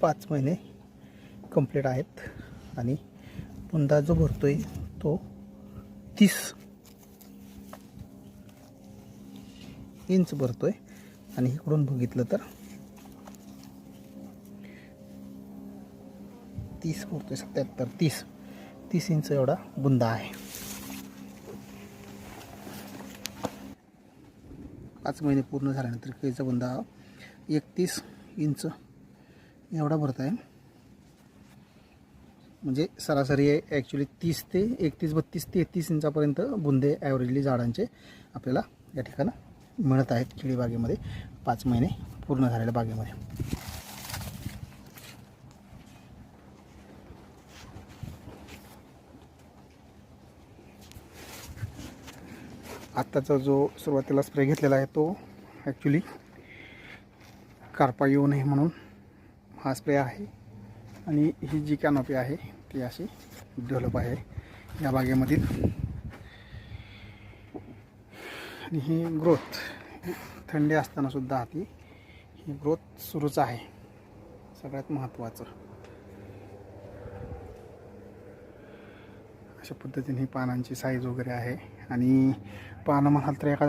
5 महिने कंप्लीट आहेत आणि बुंदा जो भरतोय तो 30 इंच भरतोय आणि इकडून बघितलं तर 30 भरतोय 77 30 इंच एवढा बुंदा आहे। 5 महिने पूर्ण झाल्यानंतर केळीचा बुंदा 31 इंच एवढा भरत आहे। म्हणजे सरासरी आहे ॲक्च्युली 30 ते 31 32 33 इंचापर्यंत बुंदे ॲव्हरेजली झाडांचे आपल्याला या ठिकाणी मिळत आहेत केळी बागेमध्ये 5 महिने पूर्ण झालेल्या बागेमध्ये। आत्ताचा जो सुरुवातीला स्प्रे घेतलेला आहे तो ॲक्च्युली करपा येऊ नये म्हणून हा स्प्रे आहे आणि ही जी कॅनोपी आहे ती अशी डेव्हलप आहे या बागेमधील। आणि ही ग्रोथ थंडी असताना सुद्धा ही ग्रोथ सुरूच आहे सगळ्यात महत्त्वाचं। अशा पद्धतीने ही पानांची साईज वगैरे आहे आणि पानं म्हणाल तर एका